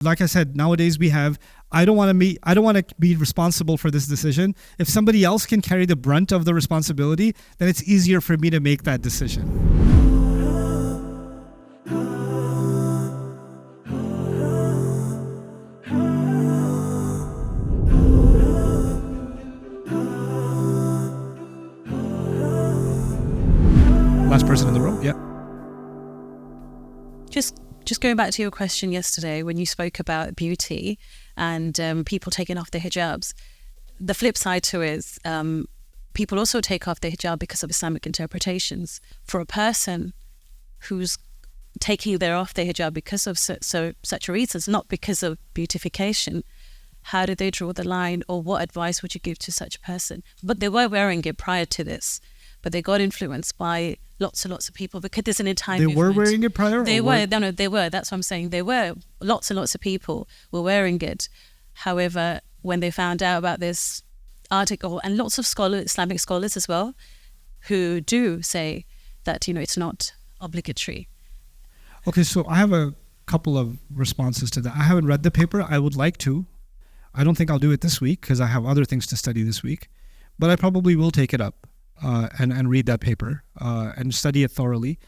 Like I said, nowadays I don't want to be responsible for this decision. If somebody else can carry the brunt of the responsibility, then it's easier for me to make that decision. Last person in the row, yeah. Just going back to your question yesterday when you spoke about beauty and people taking off their hijabs, the flip side to it is people also take off their hijab because of Islamic interpretations. For a person who's taking off their hijab because of such reasons, not because of beautification, how do they draw the line, or what advice would you give to such a person? But they were wearing it prior to this, but they got influenced by lots and lots of people because there's an entire movement. They were wearing it prior? They were. No, they were. That's what I'm saying. They were. Lots and lots of people were wearing it. However, when they found out about this article, and lots of scholars, Islamic scholars as well, who do say that, it's not obligatory. Okay, so I have a couple of responses to that. I haven't read the paper. I would like to. I don't think I'll do it this week because I have other things to study this week. But I probably will take it up. And read that paper and study it thoroughly.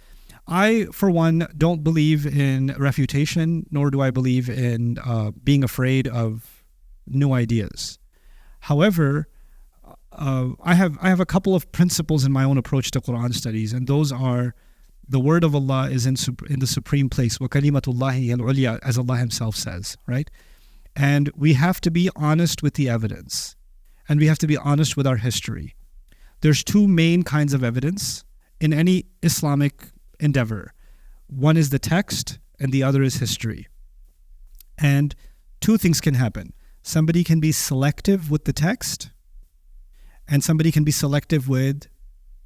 I, for one, don't believe in refutation, nor do I believe in being afraid of new ideas. However, I have a couple of principles in my own approach to Quran studies, and those are the word of Allah is in the supreme place, وَكَلِمَةُ اللَّهِ الْعُلْيَا, as Allah Himself says, right? And we have to be honest with the evidence, and we have to be honest with our history. There's two main kinds of evidence in any Islamic endeavor. One is the text and the other is history. And two things can happen. Somebody can be selective with the text and somebody can be selective with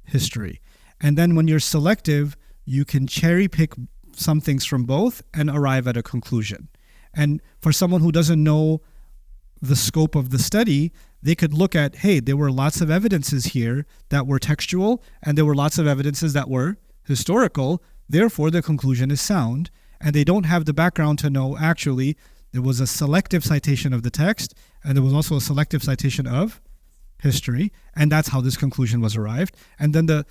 history. And then when you're selective, you can cherry pick some things from both and arrive at a conclusion. And for someone who doesn't know the scope of the study, they could look at, hey, there were lots of evidences here that were textual and there were lots of evidences that were historical. Therefore, the conclusion is sound. And they don't have the background to know actually there was a selective citation of the text and there was also a selective citation of history. And that's how this conclusion was arrived. And then the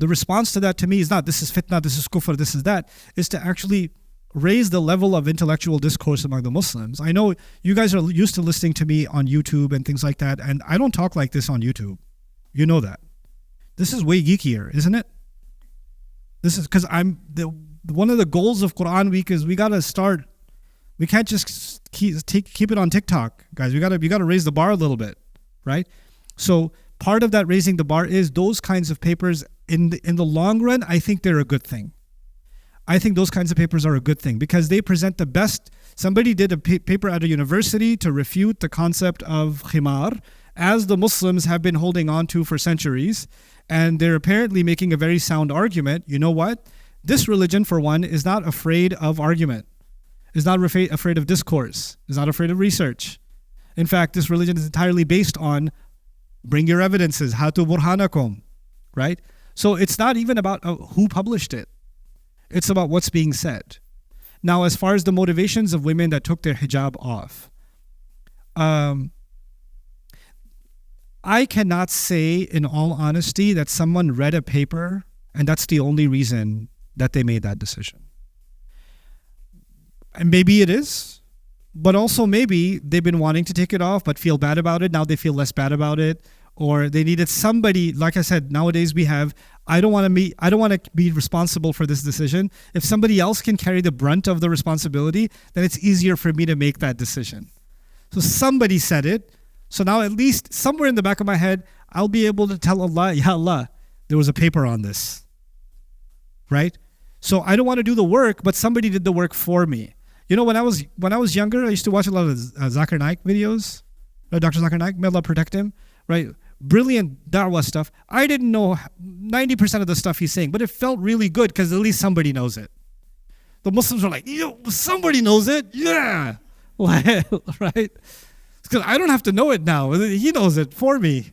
response to that to me is not this is fitna, this is kufr, this is that, is to actually raise the level of intellectual discourse among the Muslims. I know you guys are used to listening to me on YouTube and things like that, and I don't talk like this on YouTube. You know that. This is way geekier, isn't it? This is because one of the goals of Quran Week is we gotta start. We can't just keep it on TikTok, guys. We gotta raise the bar a little bit, right? So part of that raising the bar is those kinds of papers. In the long run, I think they're a good thing. I think those kinds of papers are a good thing because they present the best. Somebody did a paper at a university to refute the concept of khimar, as the Muslims have been holding on to for centuries. And they're apparently making a very sound argument. You know what? This religion, for one, is not afraid of argument, is not afraid of discourse, is not afraid of research. In fact, this religion is entirely based on bring your evidences, hatu burhanakum, right? So it's not even about who published it. It's about what's being said. Now, as far as the motivations of women that took their hijab off, I cannot say in all honesty that someone read a paper and that's the only reason that they made that decision. And maybe it is, but also maybe they've been wanting to take it off but feel bad about it. Now they feel less bad about it. Or they needed somebody, like I said, nowadays I don't want to be responsible for this decision. If somebody else can carry the brunt of the responsibility, then it's easier for me to make that decision. So somebody said it. So now at least somewhere in the back of my head, I'll be able to tell Allah, Ya Allah, there was a paper on this. Right? So I don't want to do the work, but somebody did the work for me. You know, when I was younger, I used to watch a lot of Zakir Naik videos. Dr. Zakir Naik, may Allah protect him. Right? Brilliant da'wah stuff. I didn't know 90% of the stuff he's saying, but it felt really good because at least somebody knows it. The Muslims were like, somebody knows it? Yeah. Right? Because I don't have to know it now. He knows it for me.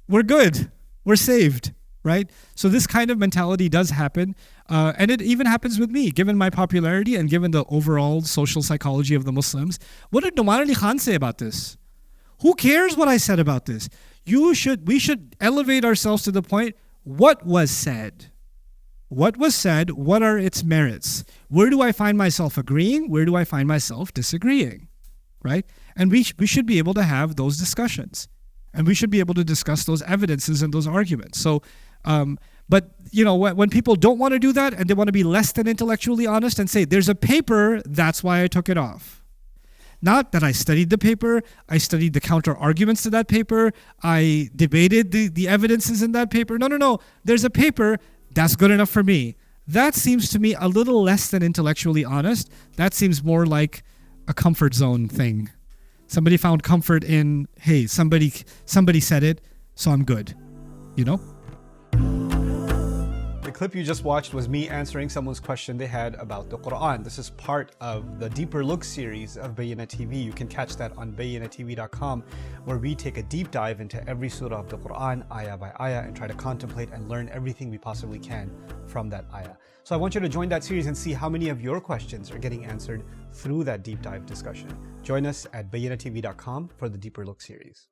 We're good. We're saved. right? So this kind of mentality does happen. And it even happens with me, given my popularity and given the overall social psychology of the Muslims. What did Nouman Ali Khan say about this? Who cares what I said about this? We should elevate ourselves to the point, what was said? What was said? What are its merits? Where do I find myself agreeing? Where do I find myself disagreeing? Right? And we should be able to have those discussions. And we should be able to discuss those evidences and those arguments. So, but when people don't want to do that and they want to be less than intellectually honest and say, there's a paper, that's why I took it off. Not that I studied the paper, I studied the counter arguments to that paper, I debated the evidences in that paper. No. There's a paper, that's good enough for me. That seems to me a little less than intellectually honest. That seems more like a comfort zone thing. Somebody found comfort in, hey, somebody said it, so I'm good. The clip you just watched was me answering someone's question they had about the Quran. This is part of the Deeper Look series of Bayyinah TV. You can catch that on bayyinahtv.com, where we take a deep dive into every surah of the Quran, ayah by ayah, and try to contemplate and learn everything we possibly can from that ayah. So I want you to join that series and see how many of your questions are getting answered through that deep dive discussion. Join us at bayyinahtv.com for the Deeper Look series.